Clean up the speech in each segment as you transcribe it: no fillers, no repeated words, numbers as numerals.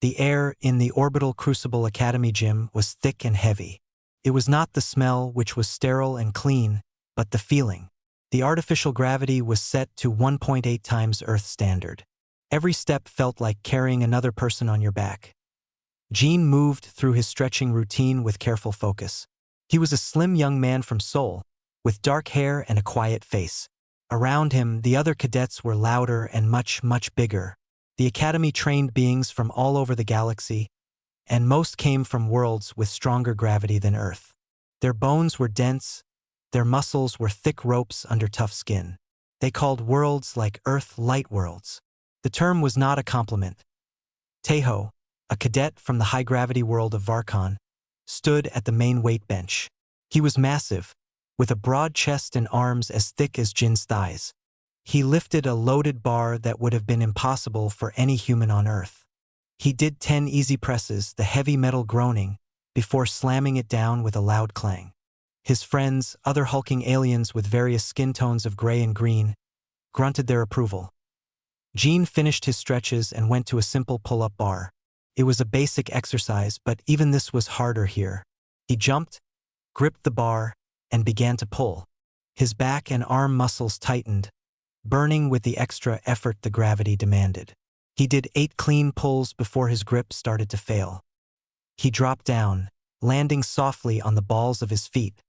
The air in the Orbital Crucible Academy gym was thick and heavy. It was not the smell, which was sterile and clean, but the feeling. The artificial gravity was set to 1.8 times Earth standard. Every step felt like carrying another person on your back. Gene moved through his stretching routine with careful focus. He was a slim young man from Seoul, with dark hair and a quiet face. Around him, the other cadets were louder and much, much bigger. The academy trained beings from all over the galaxy, and most came from worlds with stronger gravity than Earth. Their bones were dense, their muscles were thick ropes under tough skin. They called worlds like Earth Lightworlds. The term was not a compliment. Taeho, a cadet from the high-gravity world of Varkon, stood at the main weight bench. He was massive, with a broad chest and arms as thick as Jin's thighs. He lifted a loaded bar that would have been impossible for any human on Earth. He did 10 easy presses, the heavy metal groaning, before slamming it down with a loud clang. His friends, other hulking aliens with various skin tones of gray and green, grunted their approval. Gene finished his stretches and went to a simple pull-up bar. It was a basic exercise, but even this was harder here. He jumped, gripped the bar, and began to pull. His back and arm muscles tightened, burning with the extra effort the gravity demanded. He did 8 clean pulls before his grip started to fail. He dropped down, landing softly on the balls of his feet.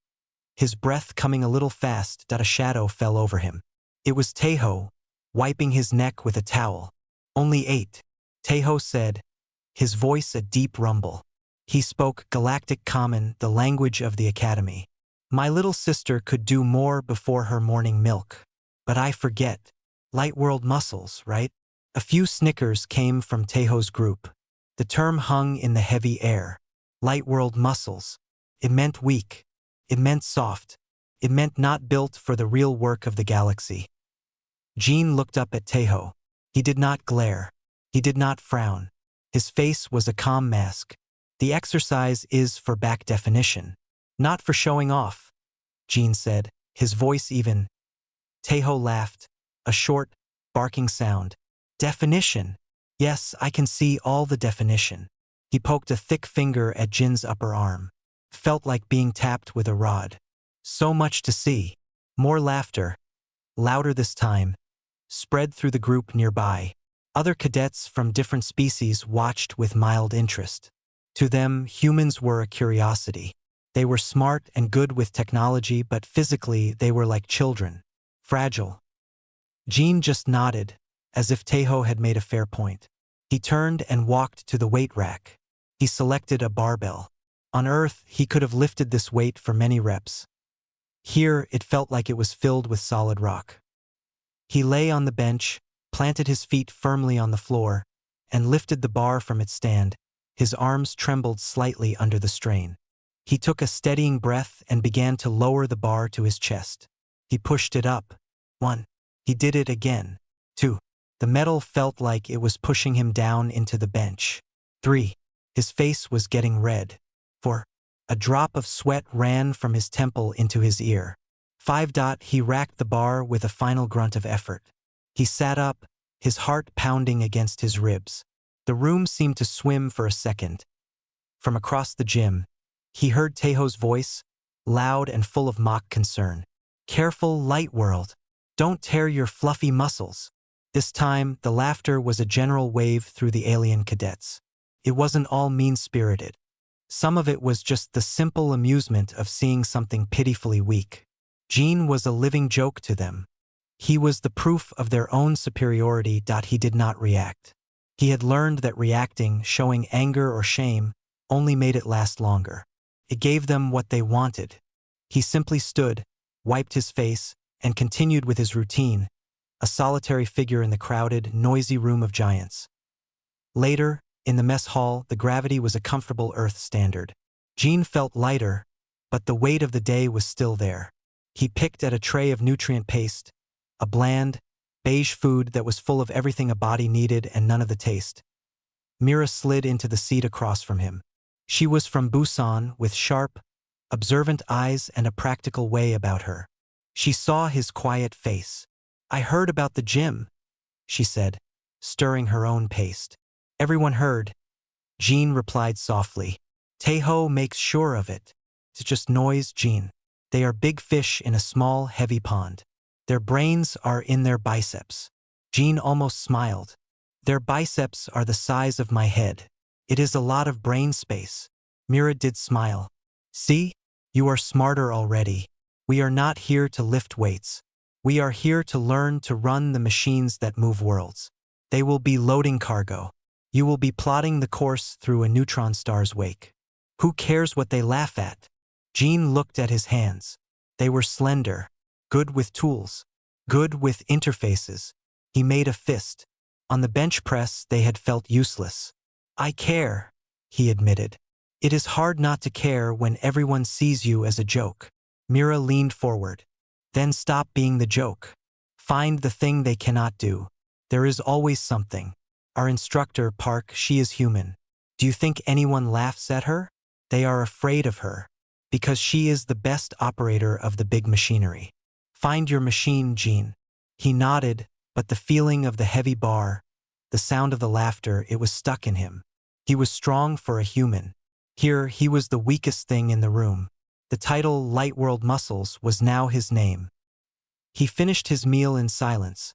His breath coming a little fast, a shadow fell over him. It was Taeho, wiping his neck with a towel. "Only 8, Taeho said, his voice a deep rumble. He spoke Galactic Common, the language of the academy. "My little sister could do more before her morning milk. But I forget. Lightworld muscles, right?" A few snickers came from Taeho's group. The term hung in the heavy air. Lightworld muscles. It meant weak. It meant soft. It meant not built for the real work of the galaxy. Gene looked up at Taeho. He did not glare. He did not frown. His face was a calm mask. "The exercise is for back definition, not for showing off," Gene said, his voice even. Taeho laughed, a short, barking sound. "Definition? Yes, I can see all the definition." He poked a thick finger at Jin's upper arm. Felt like being tapped with a rod. "So much to see." More laughter, louder this time, spread through the group nearby. Other cadets from different species watched with mild interest. To them, humans were a curiosity. They were smart and good with technology, but physically they were like children. Fragile. Gene just nodded, as if Taeho had made a fair point. He turned and walked to the weight rack. He selected a barbell. On Earth, he could have lifted this weight for many reps. Here, it felt like it was filled with solid rock. He lay on the bench, planted his feet firmly on the floor, and lifted the bar from its stand. His arms trembled slightly under the strain. He took a steadying breath and began to lower the bar to his chest. He pushed it up. 1. He did it again. 2. The metal felt like it was pushing him down into the bench. 3. His face was getting red. 4. A drop of sweat ran from his temple into his ear. 5. He racked the bar with a final grunt of effort. He sat up, his heart pounding against his ribs. The room seemed to swim for a second. From across the gym, he heard Taeho's voice, loud and full of mock concern. "Careful, Lightworld. Don't tear your fluffy muscles." This time, the laughter was a general wave through the alien cadets. It wasn't all mean-spirited. Some of it was just the simple amusement of seeing something pitifully weak. Gene was a living joke to them. He was the proof of their own superiority. He did not react. He had learned that reacting, showing anger or shame, only made it last longer. It gave them what they wanted. He simply stood, wiped his face, and continued with his routine, a solitary figure in the crowded, noisy room of giants. Later, in the mess hall, the gravity was a comfortable Earth standard. Gene felt lighter, but the weight of the day was still there. He picked at a tray of nutrient paste, a bland, beige food that was full of everything a body needed and none of the taste. Mira slid into the seat across from him. She was from Busan, with sharp, observant eyes and a practical way about her. She saw his quiet face. "I heard about the gym," she said, stirring her own paste. Everyone heard, Jean replied softly. Taeho makes sure of it. It's just noise, Jean. They are big fish in a small, heavy pond. Their brains are in their biceps. Jean almost smiled. Their biceps are the size of my head. It is a lot of brain space. Mira did smile. See? You are smarter already. We are not here to lift weights. We are here to learn to run the machines that move worlds. They will be loading cargo. You will be plotting the course through a neutron star's wake. Who cares what they laugh at? Jean looked at his hands. They were slender, good with tools, good with interfaces. He made a fist. On the bench press, they had felt useless. I care, he admitted. It is hard not to care when everyone sees you as a joke. Mira leaned forward. Then stop being the joke. Find the thing they cannot do. There is always something. Our instructor, Park, she is human. Do you think anyone laughs at her? They are afraid of her. Because she is the best operator of the big machinery. Find your machine, Jean. He nodded, but the feeling of the heavy bar, the sound of the laughter, it was stuck in him. He was strong for a human. Here, he was the weakest thing in the room. The title Lightworld Muscles was now his name. He finished his meal in silence,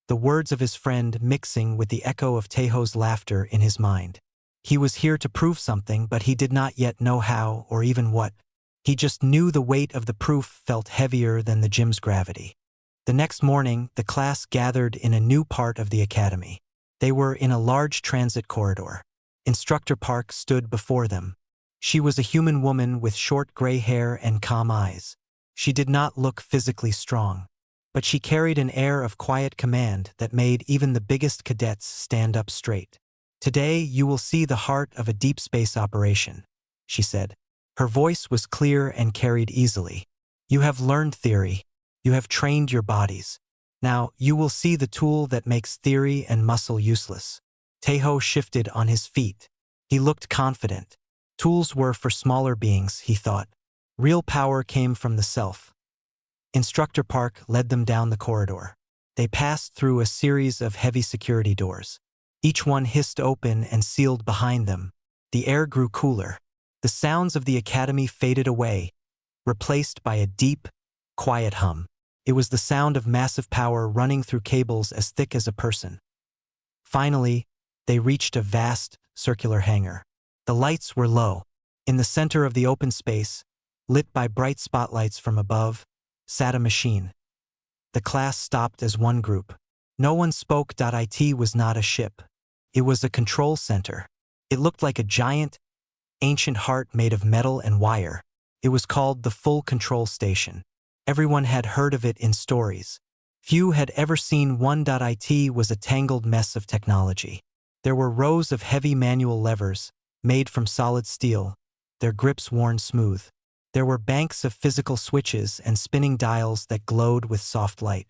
the words of his friend mixing with the echo of Taeho's laughter in his mind. He was here to prove something, but he did not yet know how or even what. He just knew the weight of the proof felt heavier than the gym's gravity. The next morning, the class gathered in a new part of the academy. They were in a large transit corridor. Instructor Park stood before them. She was a human woman with short gray hair and calm eyes. She did not look physically strong, but she carried an air of quiet command that made even the biggest cadets stand up straight. Today, you will see the heart of a deep space operation, she said. Her voice was clear and carried easily. You have learned theory. You have trained your bodies. Now, you will see the tool that makes theory and muscle useless. Taeho shifted on his feet. He looked confident. Tools were for smaller beings, he thought. Real power came from the self. Instructor Park led them down the corridor. They passed through a series of heavy security doors. Each one hissed open and sealed behind them. The air grew cooler. The sounds of the academy faded away, replaced by a deep, quiet hum. It was the sound of massive power running through cables as thick as a person. Finally, they reached a vast, circular hangar. The lights were low. In the center of the open space, lit by bright spotlights from above, sat a machine. The class stopped as one group. No one spoke. It was not a ship. It was a control center. It looked like a giant, ancient heart made of metal and wire. It was called the Full Control Station. Everyone had heard of it in stories. Few had ever seen one. It was a tangled mess of technology. There were rows of heavy manual levers, made from solid steel, their grips worn smooth. There were banks of physical switches and spinning dials that glowed with soft light.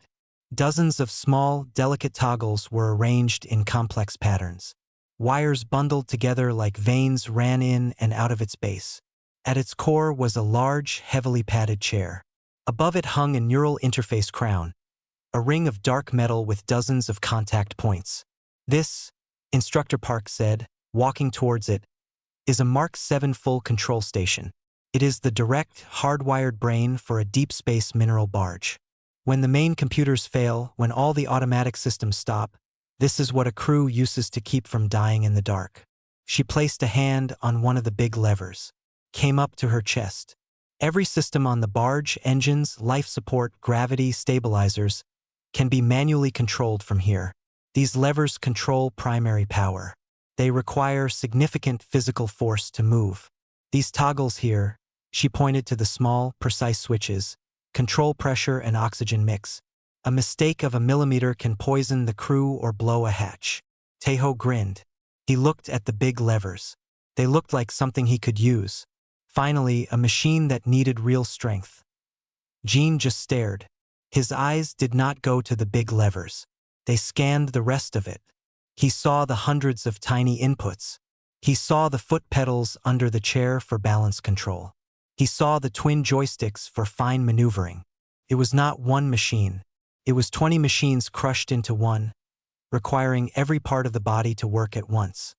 Dozens of small, delicate toggles were arranged in complex patterns. Wires bundled together like veins ran in and out of its base. At its core was a large, heavily padded chair. Above it hung a neural interface crown, a ring of dark metal with dozens of contact points. This, Instructor Park said, walking towards it, is a Mark 7 full control station. It is the direct, hardwired brain for a deep space mineral barge. When the main computers fail, when all the automatic systems stop, this is what a crew uses to keep from dying in the dark. She placed a hand on one of the big levers, came up to her chest. Every system on the barge, engines, life support, gravity, stabilizers, can be manually controlled from here. These levers control primary power. They require significant physical force to move. These toggles here, she pointed to the small, precise switches, control pressure and oxygen mix. A mistake of a millimeter can poison the crew or blow a hatch. Taeho grinned. He looked at the big levers. They looked like something he could use. Finally, a machine that needed real strength. Jean just stared. His eyes did not go to the big levers. They scanned the rest of it. He saw the hundreds of tiny inputs. He saw the foot pedals under the chair for balance control. He saw the twin joysticks for fine maneuvering. It was not one machine. It was 20 machines crushed into one, requiring every part of the body to work at once.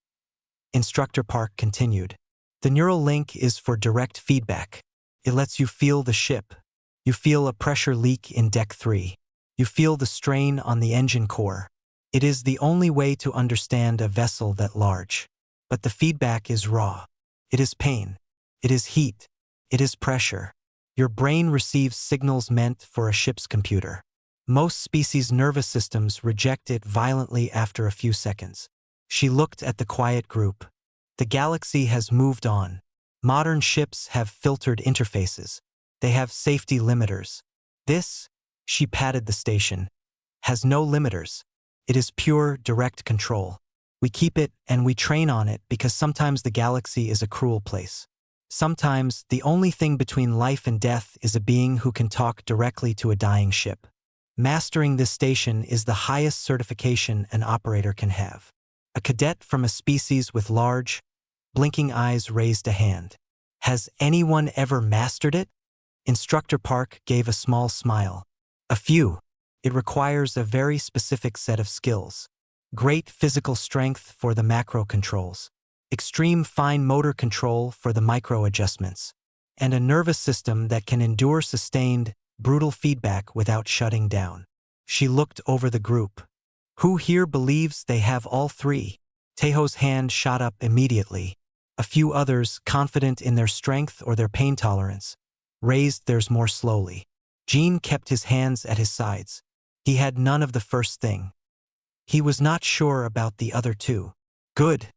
Instructor Park continued. The neural link is for direct feedback. It lets you feel the ship. You feel a pressure leak in Deck 3. You feel the strain on the engine core. It is the only way to understand a vessel that large. But the feedback is raw. It is pain. It is heat. It is pressure. Your brain receives signals meant for a ship's computer. Most species' nervous systems reject it violently after a few seconds. She looked at the quiet group. The galaxy has moved on. Modern ships have filtered interfaces. They have safety limiters. This, she patted the station, has no limiters. It is pure, direct control. We keep it and we train on it because sometimes the galaxy is a cruel place. Sometimes the only thing between life and death is a being who can talk directly to a dying ship. Mastering this station is the highest certification an operator can have. A cadet from a species with large, blinking eyes raised a hand. Has anyone ever mastered it? Instructor Park gave a small smile. A few. It requires a very specific set of skills. Great physical strength for the macro controls. Extreme fine motor control for the micro adjustments, and a nervous system that can endure sustained, brutal feedback without shutting down. She looked over the group. Who here believes they have all three? Tejo's hand shot up immediately. A few others, confident in their strength or their pain tolerance, raised theirs more slowly. Gene kept his hands at his sides. He had none of the first thing. He was not sure about the other two. Good.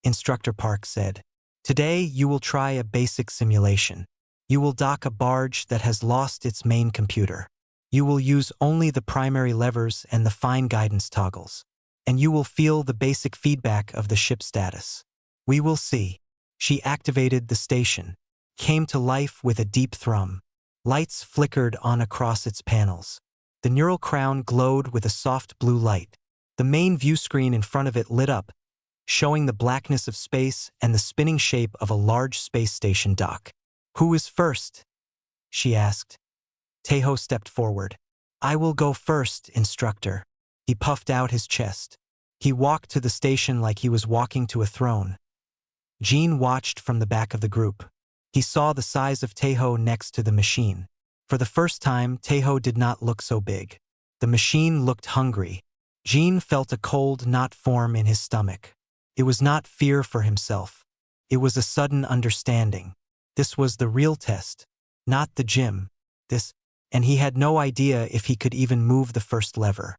Instructor Park said. Today you will try a basic simulation. You will dock a barge that has lost its main computer. You will use only the primary levers and the fine guidance toggles. And you will feel the basic feedback of the ship status. We will see. She activated the station, came to life with a deep thrum. Lights flickered on across its panels. The neural crown glowed with a soft blue light. The main view screen in front of it lit up, showing the blackness of space and the spinning shape of a large space station dock. Who is first? She asked. Tejo stepped forward. I will go first, instructor. He puffed out his chest. He walked to the station like he was walking to a throne. Gene watched from the back of the group. He saw the size of Tejo next to the machine. For the first time, Tejo did not look so big. The machine looked hungry. Gene felt a cold knot form in his stomach. It was not fear for himself. It was a sudden understanding. This was the real test, not the gym. And he had no idea if he could even move the first lever.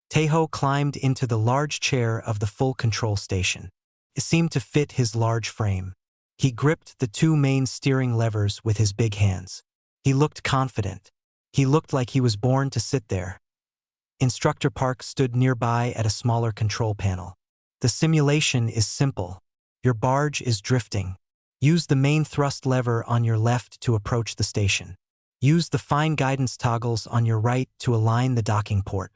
Tejo climbed into the large chair of the full control station. It seemed to fit his large frame. He gripped the two main steering levers with his big hands. He looked confident. He looked like he was born to sit there. Instructor Park stood nearby at a smaller control panel. The simulation is simple. Your barge is drifting. Use the main thrust lever on your left to approach the station. Use the fine guidance toggles on your right to align the docking port.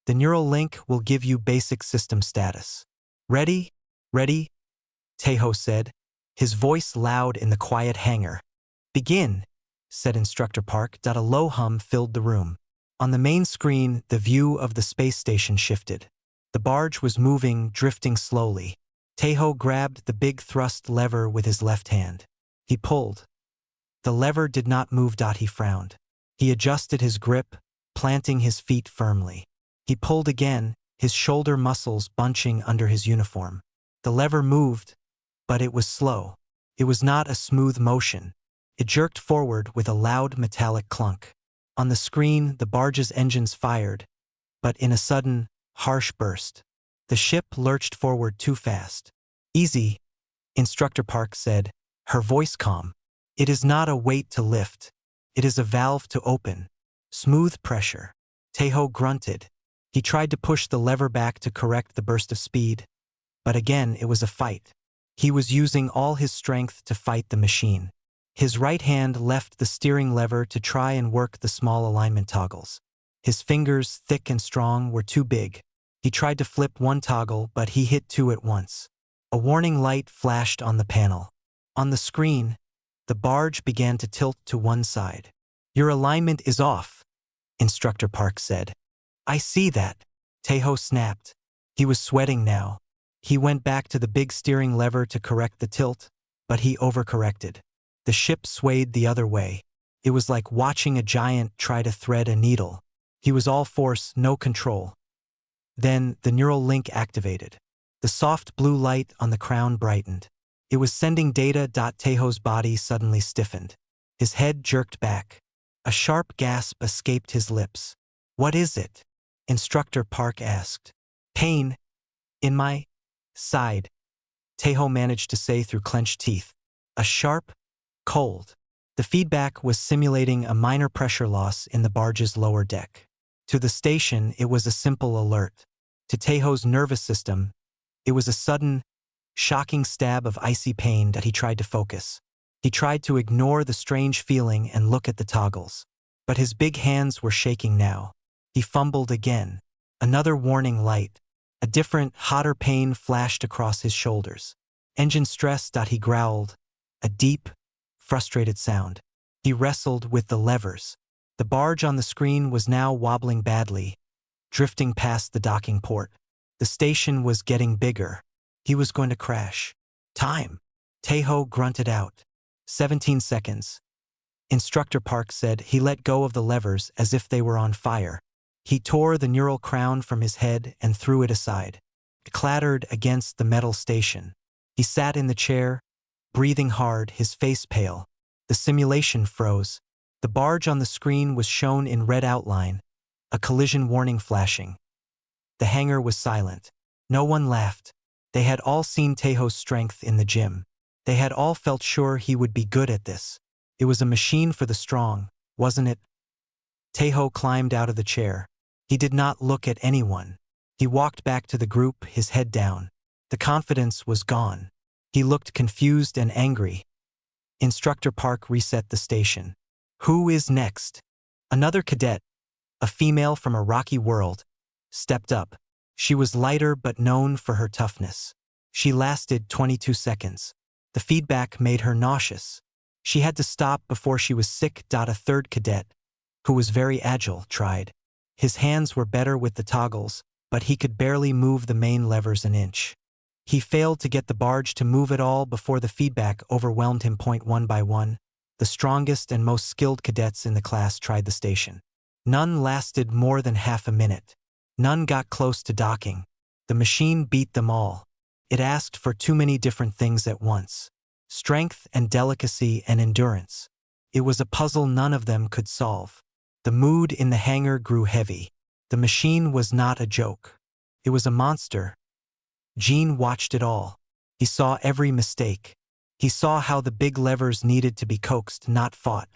The neural link will give you basic system status. Ready? Ready? Tejo said, his voice loud in the quiet hangar. Begin, said Instructor Park. A low hum filled the room. On the main screen, the view of the space station shifted. The barge was moving, drifting slowly. Tejo grabbed the big thrust lever with his left hand. He pulled. The lever did not move. He frowned. He adjusted his grip, planting his feet firmly. He pulled again, his shoulder muscles bunching under his uniform. The lever moved, but it was slow. It was not a smooth motion. It jerked forward with a loud metallic clunk. On the screen, the barge's engines fired, but in a sudden, harsh burst. The ship lurched forward too fast. Easy, Instructor Park said, her voice calm. It is not a weight to lift. It is a valve to open. Smooth pressure. Tejo grunted. He tried to push the lever back to correct the burst of speed, but again it was a fight. He was using all his strength to fight the machine. His right hand left the steering lever to try and work the small alignment toggles. His fingers, thick and strong, were too big. He tried to flip one toggle, but he hit two at once. A warning light flashed on the panel. On the screen, the barge began to tilt to one side. Your alignment is off, Instructor Park said. I see that, Tejo snapped. He was sweating now. He went back to the big steering lever to correct the tilt, but he overcorrected. The ship swayed the other way. It was like watching a giant try to thread a needle. He was all force, no control. Then the neural link activated. The soft blue light on the crown brightened. It was sending data. Tejo's body suddenly stiffened. His head jerked back. A sharp gasp escaped his lips. "What is it?" Instructor Park asked. "Pain. In my side," Tejo managed to say through clenched teeth. A sharp, cold. The feedback was simulating a minor pressure loss in the barge's lower deck. To the station, it was a simple alert. To Tejo's nervous system, it was a sudden, shocking stab of icy pain that he tried to focus. He tried to ignore the strange feeling and look at the toggles. But his big hands were shaking now. He fumbled again. Another warning light. A different, hotter pain flashed across his shoulders. "Engine stress." He growled. A deep, frustrated sound. He wrestled with the levers. The barge on the screen was now wobbling badly, drifting past the docking port. The station was getting bigger. He was going to crash. "Time!" Tejo grunted out. 17 seconds. Instructor Park said. He let go of the levers as if they were on fire. He tore the neural crown from his head and threw it aside. It clattered against the metal station. He sat in the chair, breathing hard, his face pale. The simulation froze. The barge on the screen was shown in red outline, a collision warning flashing. The hangar was silent. No one laughed. They had all seen Tejo's strength in the gym. They had all felt sure he would be good at this. It was a machine for the strong, wasn't it? Tejo climbed out of the chair. He did not look at anyone. He walked back to the group, his head down. The confidence was gone. He looked confused and angry. Instructor Park reset the station. "Who is next?" Another cadet, a female from a rocky world, stepped up. She was lighter but known for her toughness. She lasted 22 seconds. The feedback made her nauseous. She had to stop before she was sick. A third cadet, who was very agile, tried. His hands were better with the toggles, but he could barely move the main levers an inch. He failed to get the barge to move at all before the feedback overwhelmed him. One by one, the strongest and most skilled cadets in the class tried the station. None lasted more than half a minute. None got close to docking. The machine beat them all. It asked for too many different things at once. Strength and delicacy and endurance. It was a puzzle none of them could solve. The mood in the hangar grew heavy. The machine was not a joke. It was a monster. Gene watched it all. He saw every mistake. He saw how the big levers needed to be coaxed, not fought.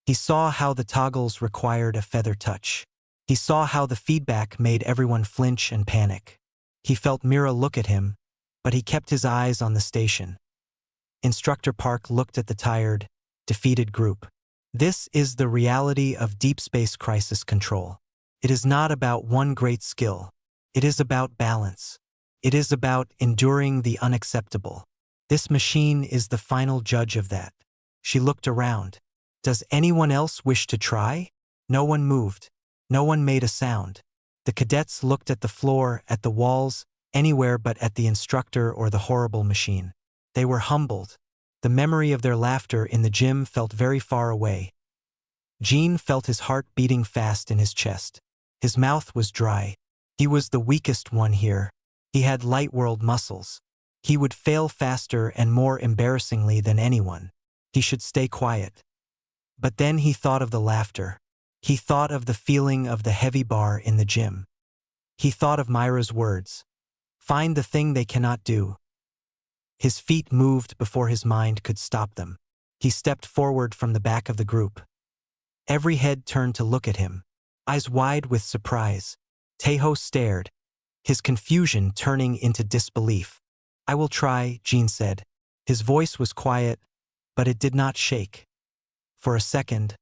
He saw how the toggles required a feather touch. He saw how the feedback made everyone flinch and panic. He felt Mira look at him, but he kept his eyes on the station. Instructor Park looked at the tired, defeated group. This is the reality of deep space crisis control. It is not about one great skill. It is about balance. It is about enduring the unacceptable. This machine is the final judge of that. She looked around. Does anyone else wish to try? No one moved. No one made a sound. The cadets looked at the floor, at the walls, anywhere but at the instructor or the horrible machine. They were humbled. The memory of their laughter in the gym felt very far away. Gene felt his heart beating fast in his chest. His mouth was dry. He was the weakest one here. He had Lightworld muscles. He would fail faster and more embarrassingly than anyone. He should stay quiet. But then he thought of the laughter. He thought of the feeling of the heavy bar in the gym. He thought of Myra's words. Find the thing they cannot do. His feet moved before his mind could stop them. He stepped forward from the back of the group. Every head turned to look at him, eyes wide with surprise. Tejo stared, his confusion turning into disbelief. I will try, Gene said. His voice was quiet, but it did not shake. For a second,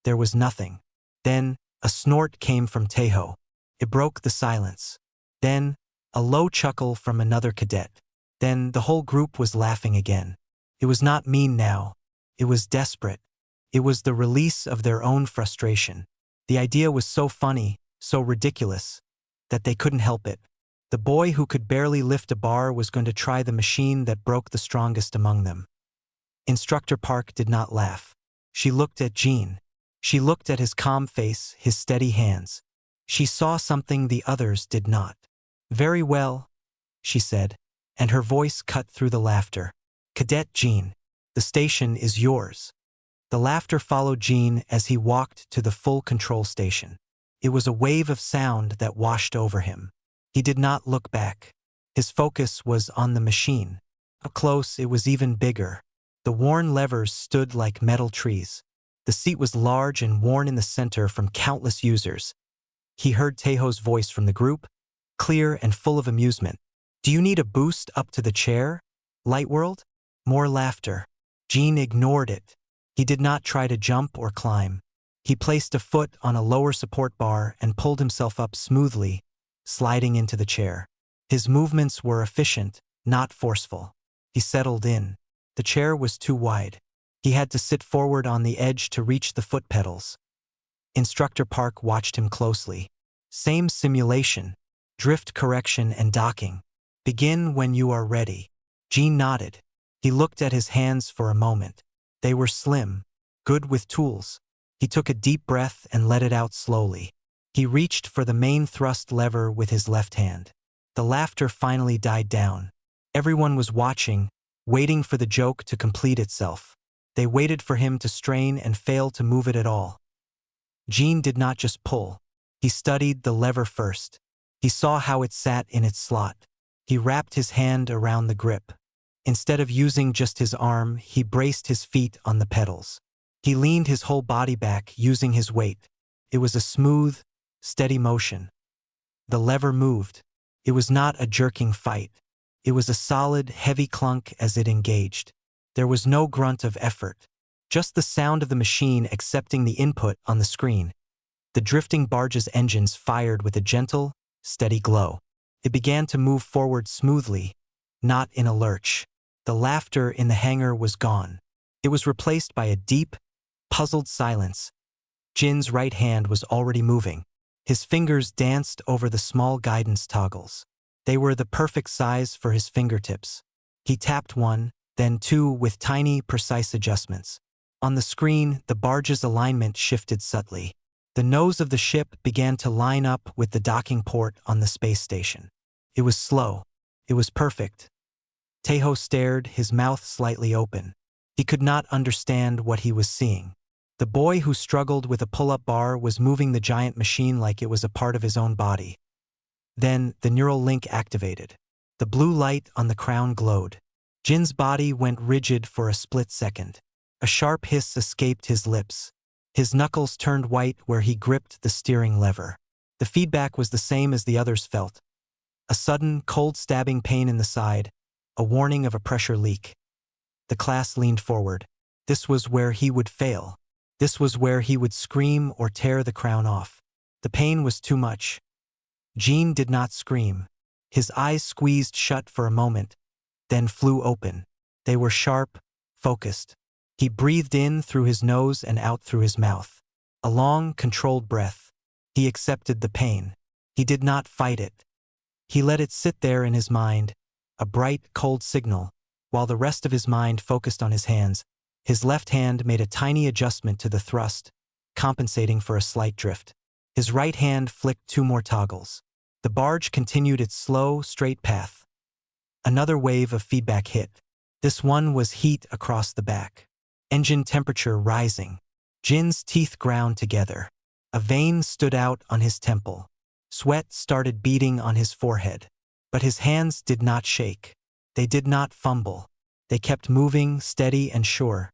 there was nothing. Then, a snort came from Tejo. It broke the silence. Then, a low chuckle from another cadet. Then, the whole group was laughing again. It was not mean now. It was desperate. It was the release of their own frustration. The idea was so funny, so ridiculous, that they couldn't help it. The boy who could barely lift a bar was going to try the machine that broke the strongest among them. Instructor Park did not laugh. She looked at Jean. She looked at his calm face, his steady hands. She saw something the others did not. "Very well," she said, and her voice cut through the laughter. "Cadet Jean, the station is yours." The laughter followed Jean as he walked to the full control station. It was a wave of sound that washed over him. He did not look back. His focus was on the machine. Up close, it was even bigger. The worn levers stood like metal trees. The seat was large and worn in the center from countless users. He heard Tejo's voice from the group, clear and full of amusement. "Do you need a boost up to the chair, Lightworld?" More laughter. Jean ignored it. He did not try to jump or climb. He placed a foot on a lower support bar and pulled himself up smoothly, sliding into the chair. His movements were efficient, not forceful. He settled in. The chair was too wide. He had to sit forward on the edge to reach the foot pedals. Instructor Park watched him closely. Same simulation, drift correction and docking. "Begin when you are ready." Jean nodded. He looked at his hands for a moment. They were slim, good with tools. He took a deep breath and let it out slowly. He reached for the main thrust lever with his left hand. The laughter finally died down. Everyone was watching, waiting for the joke to complete itself. They waited for him to strain and fail to move it at all. Jean did not just pull. He studied the lever first. He saw how it sat in its slot. He wrapped his hand around the grip. Instead of using just his arm, he braced his feet on the pedals. He leaned his whole body back, using his weight. It was a smooth, steady motion. The lever moved. It was not a jerking fight. It was a solid, heavy clunk as it engaged. There was no grunt of effort, just the sound of the machine accepting the input on the screen. The drifting barge's engines fired with a gentle, steady glow. It began to move forward smoothly, not in a lurch. The laughter in the hangar was gone. It was replaced by a deep, puzzled silence. Jin's right hand was already moving. His fingers danced over the small guidance toggles. They were the perfect size for his fingertips. He tapped one, then two with tiny, precise adjustments. On the screen, the barge's alignment shifted subtly. The nose of the ship began to line up with the docking port on the space station. It was slow. It was perfect. Tejo stared, his mouth slightly open. He could not understand what he was seeing. The boy who struggled with a pull-up bar was moving the giant machine like it was a part of his own body. Then, the neural link activated. The blue light on the crown glowed. Jin's body went rigid for a split second. A sharp hiss escaped his lips. His knuckles turned white where he gripped the steering lever. The feedback was the same as the others felt. A sudden, cold stabbing pain in the side, a warning of a pressure leak. The class leaned forward. This was where he would fail. This was where he would scream or tear the crown off. The pain was too much. Jean did not scream. His eyes squeezed shut for a moment, then flew open. They were sharp, focused. He breathed in through his nose and out through his mouth. A long, controlled breath. He accepted the pain. He did not fight it. He let it sit there in his mind, a bright, cold signal, while the rest of his mind focused on his hands. His left hand made a tiny adjustment to the thrust, compensating for a slight drift. His right hand flicked two more toggles. The barge continued its slow, straight path. Another wave of feedback hit. This one was heat across the back. Engine temperature rising. Jin's teeth ground together. A vein stood out on his temple. Sweat started beading on his forehead. But his hands did not shake. They did not fumble. They kept moving, steady and sure.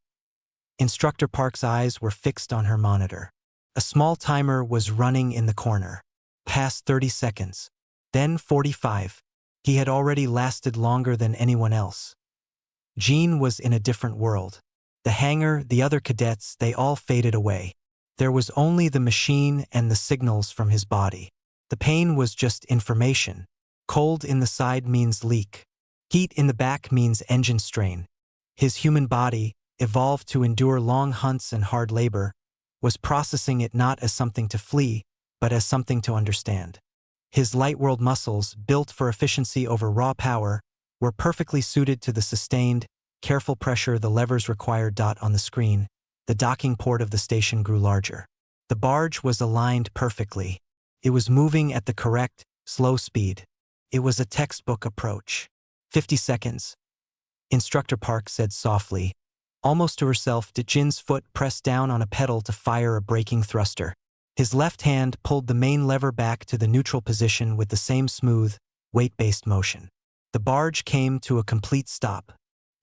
Instructor Park's eyes were fixed on her monitor. A small timer was running in the corner. Past 30 seconds. Then 45. He had already lasted longer than anyone else. Jean was in a different world. The hangar, the other cadets, they all faded away. There was only the machine and the signals from his body. The pain was just information. Cold in the side means leak. Heat in the back means engine strain. His human body, evolved to endure long hunts and hard labor, was processing it not as something to flee, but as something to understand. His Lightworld muscles, built for efficiency over raw power, were perfectly suited to the sustained, careful pressure the levers required. On the screen, the docking port of the station grew larger. The barge was aligned perfectly. It was moving at the correct, slow speed. It was a textbook approach. 50 seconds. Instructor Park said softly. Almost to herself, Jin's foot pressed down on a pedal to fire a braking thruster. His left hand pulled the main lever back to the neutral position with the same smooth, weight-based motion. The barge came to a complete stop.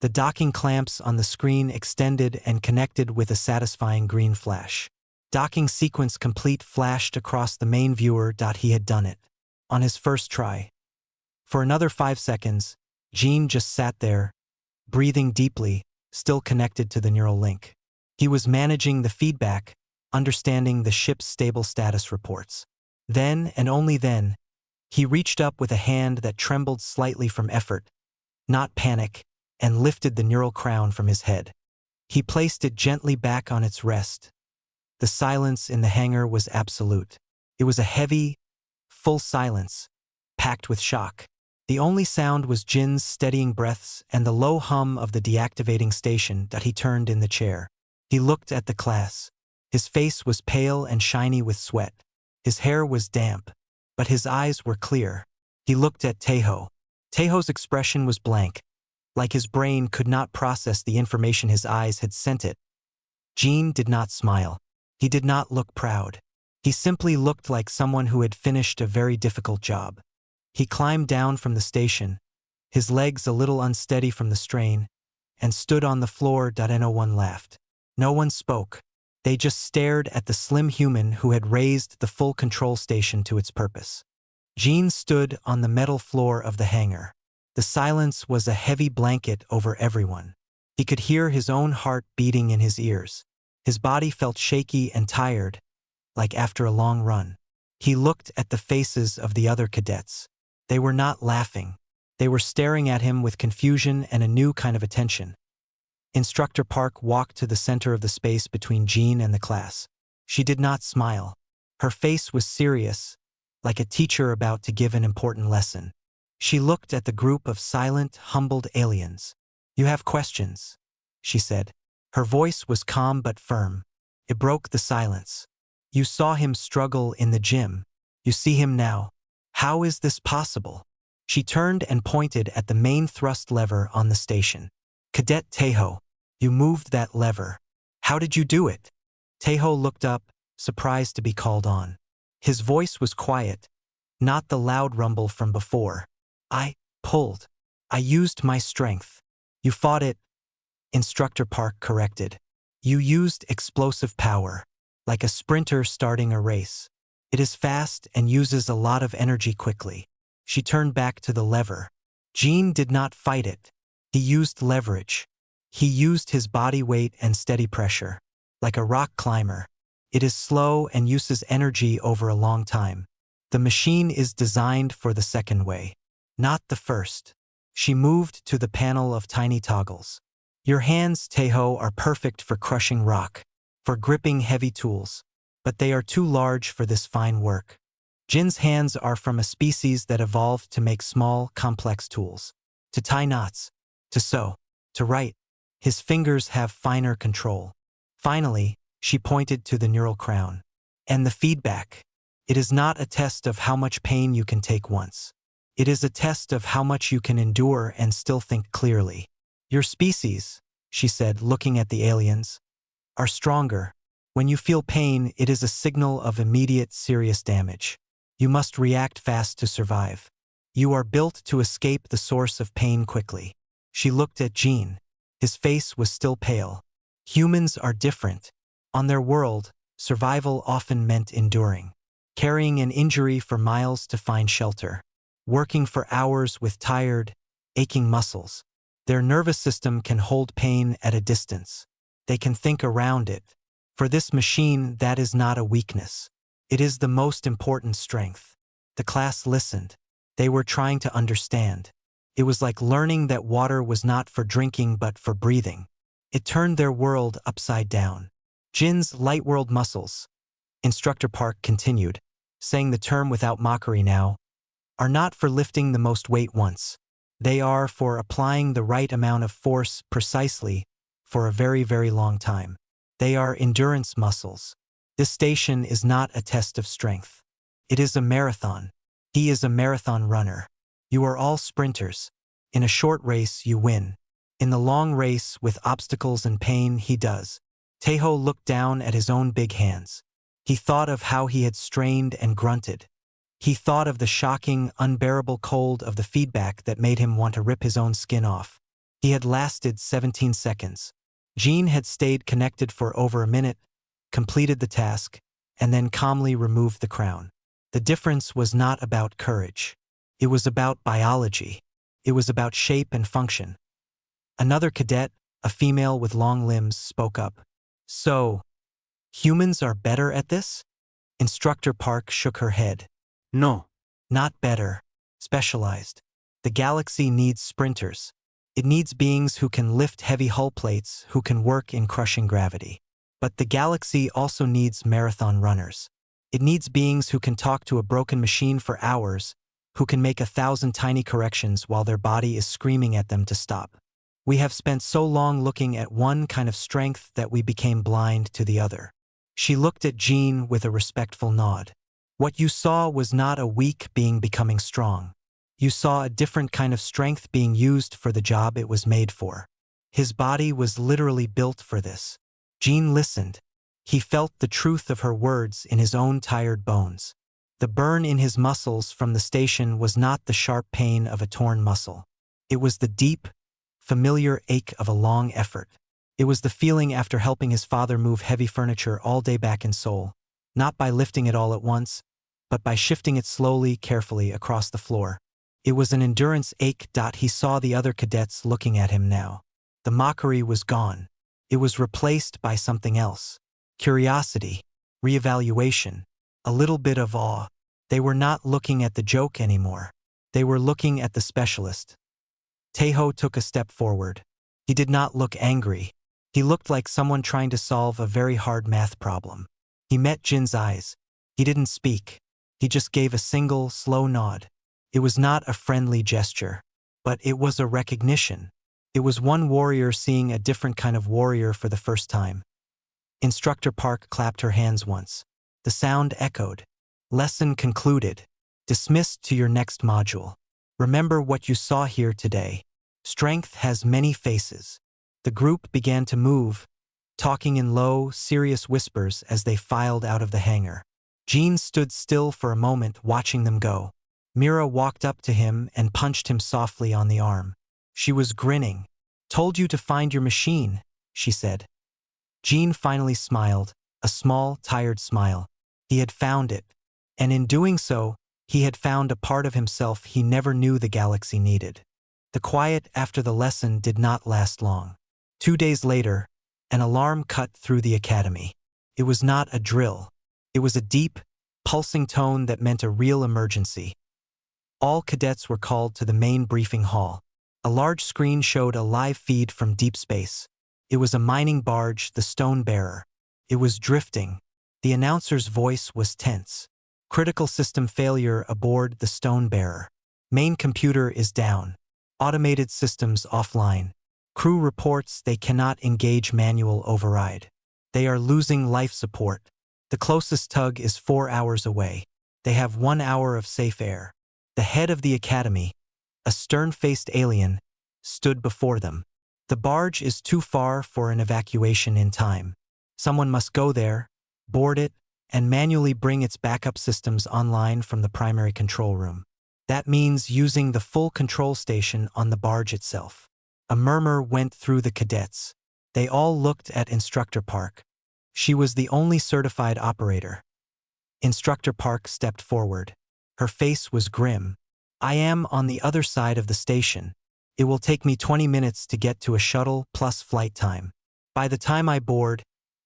The docking clamps on the screen extended and connected with a satisfying green flash. Docking sequence complete flashed across the main viewer. He had done it. On his first try. For another 5 seconds, Jin just sat there, breathing deeply, still connected to the neural link. He was managing the feedback, understanding the ship's stable status reports. Then, and only then, he reached up with a hand that trembled slightly from effort, not panic, and lifted the neural crown from his head. He placed it gently back on its rest. The silence in the hangar was absolute. It was a heavy, full silence, packed with shock. The only sound was Jin's steadying breaths and the low hum of the deactivating station. He turned in the chair. He looked at the class. His face was pale and shiny with sweat. His hair was damp, but his eyes were clear. He looked at Taeho. Taeho's expression was blank, like his brain could not process the information his eyes had sent it. Jin did not smile. He did not look proud. He simply looked like someone who had finished a very difficult job. He climbed down from the station, his legs a little unsteady from the strain, and stood on the floor. No one laughed. No one spoke. They just stared at the slim human who had raised the full control station to its purpose. Jin stood on the metal floor of the hangar. The silence was a heavy blanket over everyone. He could hear his own heart beating in his ears. His body felt shaky and tired, like after a long run. He looked at the faces of the other cadets. They were not laughing. They were staring at him with confusion and a new kind of attention. Instructor Park walked to the center of the space between Jin and the class. She did not smile. Her face was serious, like a teacher about to give an important lesson. She looked at the group of silent, humbled aliens. "You have questions," she said. Her voice was calm but firm. It broke the silence. "You saw him struggle in the gym. You see him now. How is this possible?" She turned and pointed at the main thrust lever on the station. "Cadet Taeho, you moved that lever. How did you do it?" Taeho looked up, surprised to be called on. His voice was quiet, not the loud rumble from before. "I pulled. I used my strength." "You fought it," Instructor Park corrected. "You used explosive power, like a sprinter starting a race. It is fast and uses a lot of energy quickly." She turned back to the lever. Jin did not fight it. He used leverage. He used his body weight and steady pressure. Like a rock climber. It is slow and uses energy over a long time. The machine is designed for the second way, not the first. She moved to the panel of tiny toggles. "Your hands, Taeho, are perfect for crushing rock, for gripping heavy tools, but they are too large for this fine work." Jin's hands are from a species that evolved to make small, complex tools. To tie knots, to sew, to write. His fingers have finer control. Finally, she pointed to the neural crown. "And the feedback. It is not a test of how much pain you can take once. It is a test of how much you can endure and still think clearly. Your species," she said, looking at the aliens, "are stronger. When you feel pain, it is a signal of immediate, serious damage. You must react fast to survive. You are built to escape the source of pain quickly." She looked at Jin. His face was still pale. Humans are different. On their world, survival often meant enduring. Carrying an injury for miles to find shelter. Working for hours with tired, aching muscles. Their nervous system can hold pain at a distance. They can think around it. For this machine, that is not a weakness. It is the most important strength. The class listened. They were trying to understand. It was like learning that water was not for drinking but for breathing. It turned their world upside down. Jin's Lightworld muscles. Instructor Park continued, saying the term without mockery now, are not for lifting the most weight once. They are for applying the right amount of force precisely for a very, very long time. They are endurance muscles. This station is not a test of strength. It is a marathon. He is a marathon runner. You are all sprinters. In a short race, you win. In the long race, with obstacles and pain, he does. Taeho looked down at his own big hands. He thought of how he had strained and grunted. He thought of the shocking, unbearable cold of the feedback that made him want to rip his own skin off. He had lasted 17 seconds. Jean had stayed connected for over a minute, completed the task, and then calmly removed the crown. The difference was not about courage. It was about biology. It was about shape and function. Another cadet, a female with long limbs, spoke up. So, humans are better at this? Instructor Park shook her head. No. Not better. Specialized. The galaxy needs sprinters. It needs beings who can lift heavy hull plates, who can work in crushing gravity. But the galaxy also needs marathon runners. It needs beings who can talk to a broken machine for hours, who can make 1,000 tiny corrections while their body is screaming at them to stop. We have spent so long looking at one kind of strength that we became blind to the other. She looked at Jean with a respectful nod. What you saw was not a weak being becoming strong. You saw a different kind of strength being used for the job it was made for. His body was literally built for this. Jean listened. He felt the truth of her words in his own tired bones. The burn in his muscles from the station was not the sharp pain of a torn muscle. It was the deep, familiar ache of a long effort. It was the feeling after helping his father move heavy furniture all day back in Seoul, not by lifting it all at once, but by shifting it slowly, carefully across the floor. It was an endurance ache. He saw the other cadets looking at him now. The mockery was gone. It was replaced by something else. Curiosity, reevaluation, a little bit of awe. They were not looking at the joke anymore. They were looking at the specialist. Taeho took a step forward. He did not look angry. He looked like someone trying to solve a very hard math problem. He met Jin's eyes. He didn't speak. He just gave a single, slow nod. It was not a friendly gesture, but it was a recognition. It was one warrior seeing a different kind of warrior for the first time. Instructor Park clapped her hands once. The sound echoed. Lesson concluded. Dismissed to your next module. Remember what you saw here today. Strength has many faces. The group began to move, talking in low, serious whispers as they filed out of the hangar. Jean stood still for a moment, watching them go. Mira walked up to him and punched him softly on the arm. She was grinning. Told you to find your machine, she said. Jean finally smiled, a small, tired smile. He had found it. And in doing so, he had found a part of himself he never knew the galaxy needed. The quiet after the lesson did not last long. 2 days later, an alarm cut through the academy. It was not a drill. It was a deep, pulsing tone that meant a real emergency. All cadets were called to the main briefing hall. A large screen showed a live feed from deep space. It was a mining barge, the Stone Bearer. It was drifting. The announcer's voice was tense. Critical system failure aboard the Stone Bearer. Main computer is down. Automated systems offline. Crew reports they cannot engage manual override. They are losing life support. The closest tug is 4 hours away. They have 1 hour of safe air. The head of the academy, a stern-faced alien, stood before them. The barge is too far for an evacuation in time. Someone must go there, board it, and manually bring its backup systems online from the primary control room. That means using the full control station on the barge itself. A murmur went through the cadets. They all looked at Instructor Park. She was the only certified operator. Instructor Park stepped forward. Her face was grim. I am on the other side of the station. It will take me 20 minutes to get to a shuttle plus flight time. By the time I board,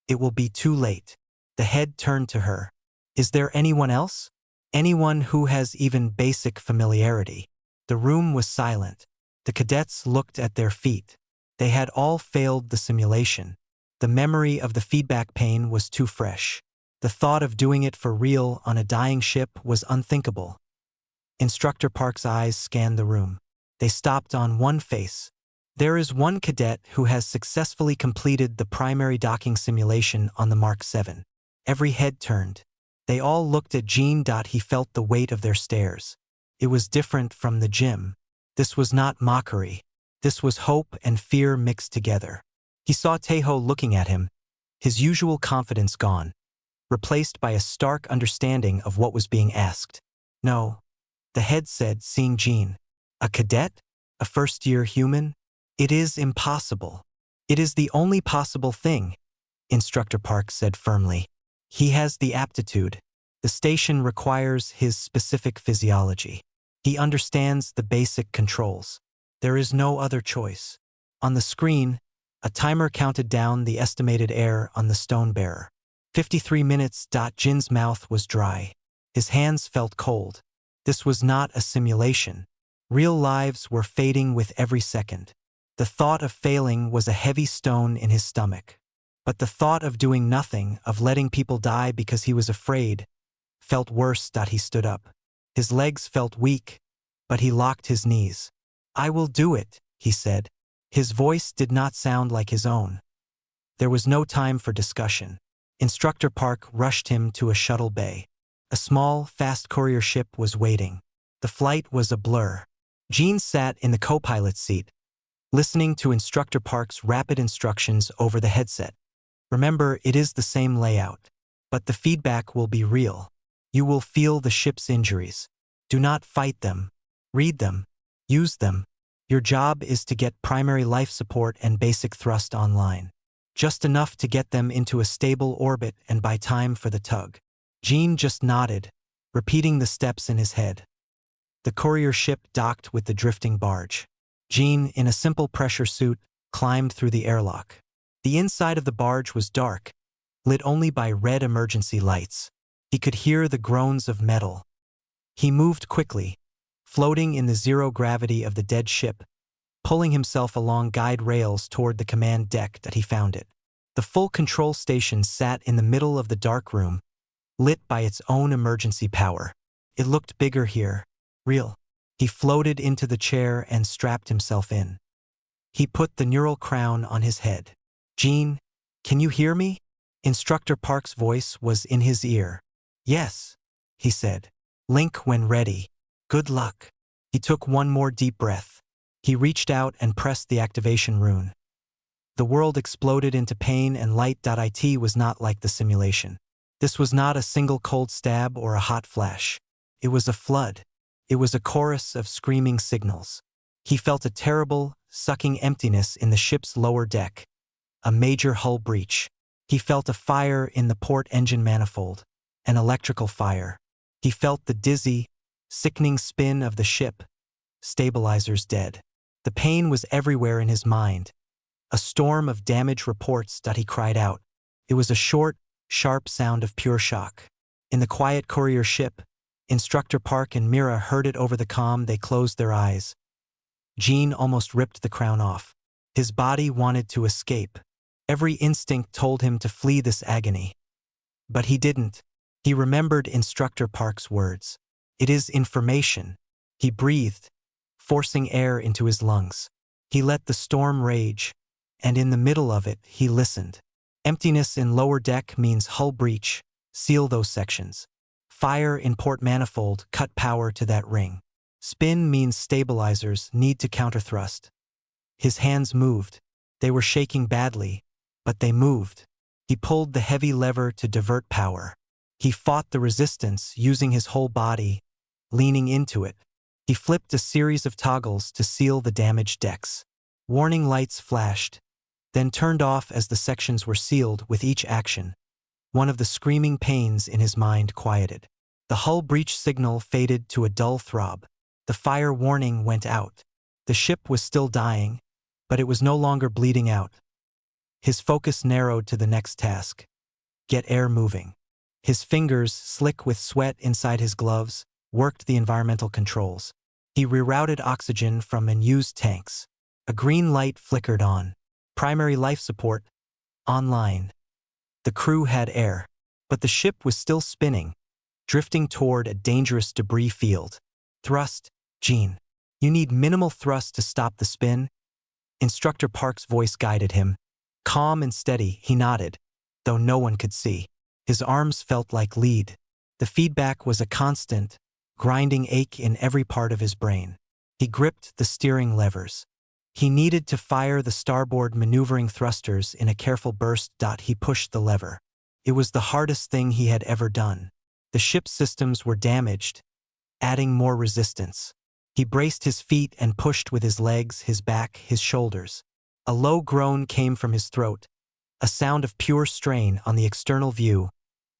it will be too late. The head turned to her. Is there anyone else? Anyone who has even basic familiarity? The room was silent. The cadets looked at their feet. They had all failed the simulation. The memory of the feedback pain was too fresh. The thought of doing it for real on a dying ship was unthinkable. Instructor Park's eyes scanned the room. They stopped on one face. There is one cadet who has successfully completed the primary docking simulation on the Mark 7. Every head turned. They all looked at Gene. He felt the weight of their stares. It was different from the gym. This was not mockery. This was hope and fear mixed together. He saw Taeho looking at him, his usual confidence gone, replaced by a stark understanding of what was being asked. No, the head said, seeing Gene. A cadet? A first-year human? It is impossible. It is the only possible thing, Instructor Park said firmly. He has the aptitude. The station requires his specific physiology. He understands the basic controls. There is no other choice. On the screen, a timer counted down the estimated air on the stone bearer. 53 minutes. Jin's mouth was dry. His hands felt cold. This was not a simulation. Real lives were fading with every second. The thought of failing was a heavy stone in his stomach. But the thought of doing nothing, of letting people die because he was afraid, felt worse. He stood up. His legs felt weak, but he locked his knees. I will do it, he said. His voice did not sound like his own. There was no time for discussion. Instructor Park rushed him to a shuttle bay. A small, fast courier ship was waiting. The flight was a blur. Gene sat in the co-pilot seat, listening to Instructor Park's rapid instructions over the headset. Remember, it is the same layout, but the feedback will be real. You will feel the ship's injuries. Do not fight them. Read them. Use them. Your job is to get primary life support and basic thrust online. Just enough to get them into a stable orbit and buy time for the tug. Gene just nodded, repeating the steps in his head. The courier ship docked with the drifting barge. Gene, in a simple pressure suit, climbed through the airlock. The inside of the barge was dark, lit only by red emergency lights. He could hear the groans of metal. He moved quickly, floating in the zero gravity of the dead ship, pulling himself along guide rails toward the command deck that he found it. The full control station sat in the middle of the dark room, lit by its own emergency power. It looked bigger here, real. He floated into the chair and strapped himself in. He put the neural crown on his head. Gene, can you hear me? Instructor Park's voice was in his ear. Yes, he said. Link when ready. Good luck. He took one more deep breath. He reached out and pressed the activation rune. The world exploded into pain and light. It was not like the simulation. This was not a single cold stab or a hot flash. It was a flood. It was a chorus of screaming signals. He felt a terrible, sucking emptiness in the ship's lower deck. A major hull breach. He felt a fire in the port engine manifold. An electrical fire. He felt the dizzy, sickening spin of the ship. Stabilizers dead. The pain was everywhere in his mind. A storm of damage reports. He cried out. It was a short, sharp sound of pure shock. In the quiet courier ship, Instructor Park and Mira heard it over the comm. They closed their eyes. Gene almost ripped the crown off. His body wanted to escape. Every instinct told him to flee this agony. But he didn't. He remembered Instructor Park's words. It is information. He breathed, forcing air into his lungs. He let the storm rage, and in the middle of it, he listened. Emptiness in lower deck means hull breach. Seal those sections. Fire in port manifold. Cut power to that ring. Spin means stabilizers need to counterthrust. His hands moved. They were shaking badly, but they moved. He pulled the heavy lever to divert power. He fought the resistance using his whole body, leaning into it. He flipped a series of toggles to seal the damaged decks. Warning lights flashed, then turned off as the sections were sealed with each action. One of the screaming pains in his mind quieted. The hull breach signal faded to a dull throb. The fire warning went out. The ship was still dying, but it was no longer bleeding out. His focus narrowed to the next task. Get air moving. His fingers, slick with sweat inside his gloves, worked the environmental controls. He rerouted oxygen from unused tanks. A green light flickered on. Primary life support, online. The crew had air, but the ship was still spinning, drifting toward a dangerous debris field. Thrust, Jean. You need minimal thrust to stop the spin. Instructor Park's voice guided him. Calm and steady, he nodded, though no one could see. His arms felt like lead. The feedback was a constant, grinding ache in every part of his brain. He gripped the steering levers. He needed to fire the starboard maneuvering thrusters in a careful burst. He pushed the lever. It was the hardest thing he had ever done. The ship's systems were damaged, adding more resistance. He braced his feet and pushed with his legs, his back, his shoulders. A low groan came from his throat, a sound of pure strain on the external view.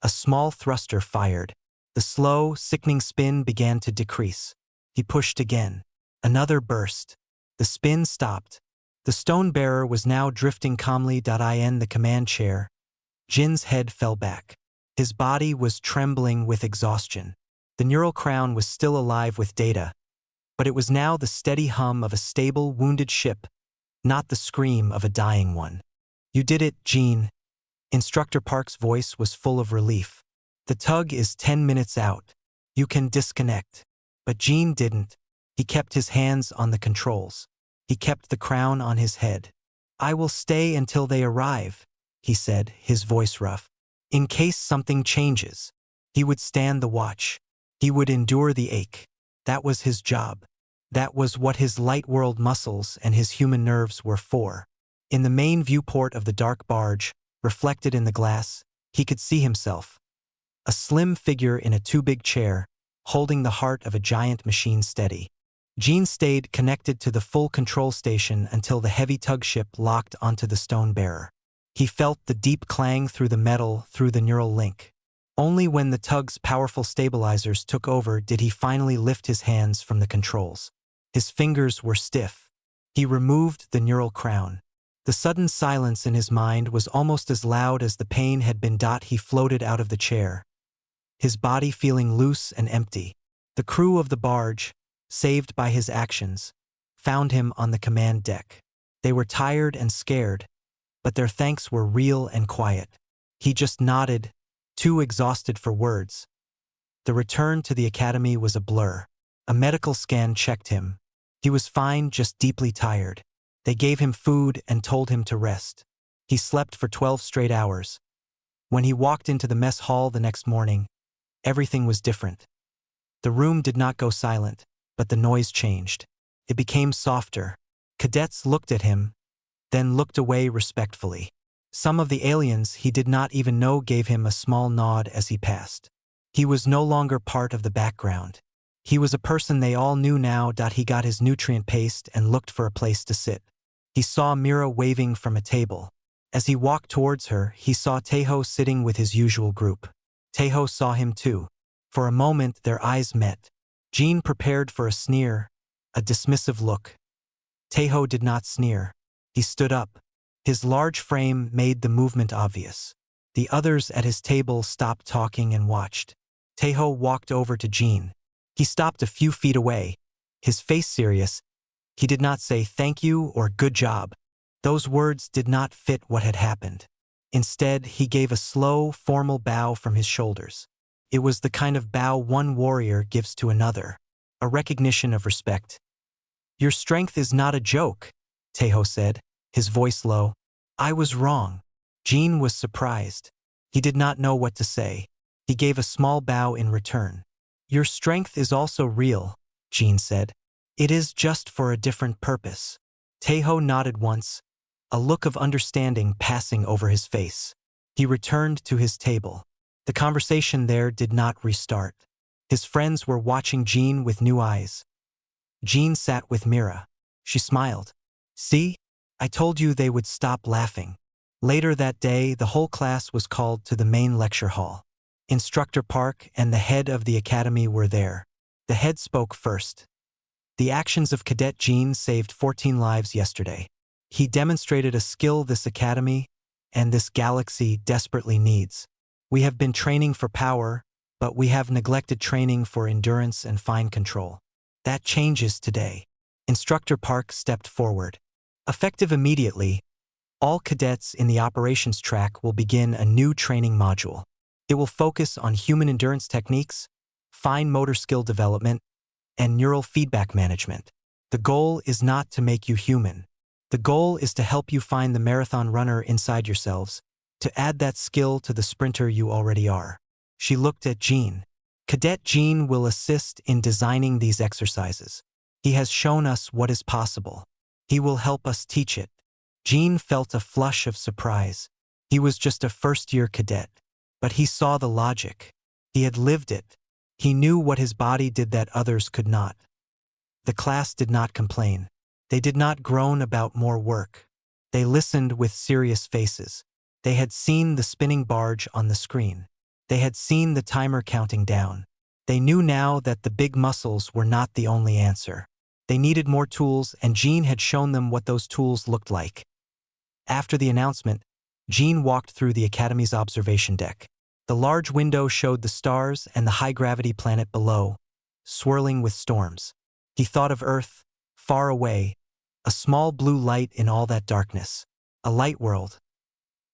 A small thruster fired. The slow, sickening spin began to decrease. He pushed again. Another burst. The spin stopped. The stone bearer was now drifting calmly. In the command chair, Jin's head fell back. His body was trembling with exhaustion. The neural crown was still alive with data, but it was now the steady hum of a stable, wounded ship, not the scream of a dying one. You did it, Jean. Instructor Park's voice was full of relief. The tug is 10 minutes out. You can disconnect. But Jean didn't. He kept his hands on the controls. He kept the crown on his head. I will stay until they arrive, he said, his voice rough. In case something changes. He would stand the watch. He would endure the ache. That was his job. That was what his Lightworld muscles and his human nerves were for. In the main viewport of the dark barge, reflected in the glass, he could see himself. A slim figure in a too-big chair, holding the heart of a giant machine steady. Jean stayed connected to the full control station until the heavy tug ship locked onto the stone bearer. He felt the deep clang through the metal through the neural link. Only when the tug's powerful stabilizers took over did he finally lift his hands from the controls. His fingers were stiff. He removed the neural crown. The sudden silence in his mind was almost as loud as the pain had been. He floated out of the chair, his body feeling loose and empty. The crew of the barge, saved by his actions, found him on the command deck. They were tired and scared, but their thanks were real and quiet. He just nodded, too exhausted for words. The return to the academy was a blur. A medical scan checked him. He was fine, just deeply tired. They gave him food and told him to rest. He slept for 12 straight hours. When he walked into the mess hall the next morning, everything was different. The room did not go silent, but the noise changed. It became softer. Cadets looked at him, then looked away respectfully. Some of the aliens he did not even know gave him a small nod as he passed. He was no longer part of the background. He was a person they all knew now. He got his nutrient paste and looked for a place to sit. He saw Mira waving from a table. As he walked towards her, he saw Tejo sitting with his usual group. Tejo saw him too. For a moment, their eyes met. Jean prepared for a sneer, a dismissive look. Tejo did not sneer. He stood up. His large frame made the movement obvious. The others at his table stopped talking and watched. Tejo walked over to Jean. He stopped a few feet away, his face serious. He did not say thank you or good job. Those words did not fit what had happened. Instead, he gave a slow, formal bow from his shoulders. It was the kind of bow one warrior gives to another, a recognition of respect. Your strength is not a joke, Tejo said, his voice low. I was wrong. Jean was surprised. He did not know what to say. He gave a small bow in return. Your strength is also real, Jean said. It is just for a different purpose. Tejo nodded once, a look of understanding passing over his face. He returned to his table. The conversation there did not restart. His friends were watching Jean with new eyes. Jean sat with Mira. She smiled. See? I told you they would stop laughing. Later that day, the whole class was called to the main lecture hall. Instructor Park and the head of the academy were there. The head spoke first. The actions of Cadet Jean saved 14 lives yesterday. He demonstrated a skill this academy and this galaxy desperately needs. We have been training for power, but we have neglected training for endurance and fine control. That changes today. Instructor Park stepped forward. Effective immediately, all cadets in the operations track will begin a new training module. It will focus on human endurance techniques, fine motor skill development, and neural feedback management. The goal is not to make you human. The goal is to help you find the marathon runner inside yourselves, to add that skill to the sprinter you already are. She looked at Jean. Cadet Jean will assist in designing these exercises. He has shown us what is possible. He will help us teach it. Jean felt a flush of surprise. He was just a first-year cadet. But he saw the logic. He had lived it. He knew what his body did that others could not. The class did not complain. They did not groan about more work. They listened with serious faces. They had seen the spinning barge on the screen. They had seen the timer counting down. They knew now that the big muscles were not the only answer. They needed more tools, and Jean had shown them what those tools looked like. After the announcement, Jean walked through the Academy's observation deck. The large window showed the stars and the high-gravity planet below, swirling with storms. He thought of Earth, far away, a small blue light in all that darkness. A light world.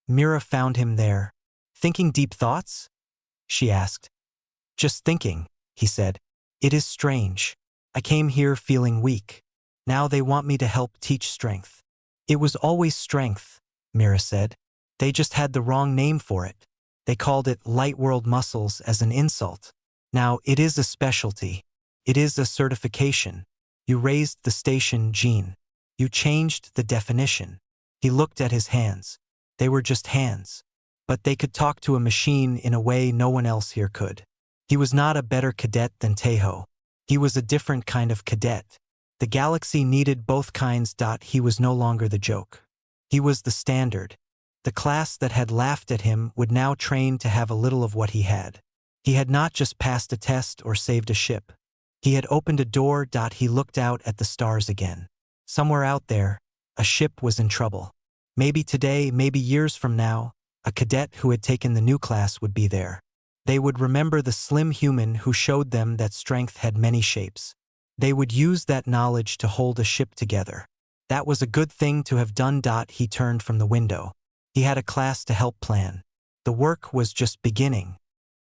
Mira found him there. Thinking deep thoughts? She asked. Just thinking, he said. It is strange. I came here feeling weak. Now they want me to help teach strength. It was always strength, Mira said. They just had the wrong name for it. They called it Lightworld muscles as an insult. Now it is a specialty. It is a certification. You raised the station, Jean. You changed the definition. He looked at his hands. They were just hands. But they could talk to a machine in a way no one else here could. He was not a better cadet than Tejo. He was a different kind of cadet. The galaxy needed both kinds. He was no longer the joke. He was the standard. The class that had laughed at him would now train to have a little of what he had. He had not just passed a test or saved a ship. He had opened a door. He looked out at the stars again. Somewhere out there, a ship was in trouble. Maybe today, maybe years from now, a cadet who had taken the new class would be there. They would remember the slim human who showed them that strength had many shapes. They would use that knowledge to hold a ship together. That was a good thing to have done. He turned from the window. He had a class to help plan. The work was just beginning.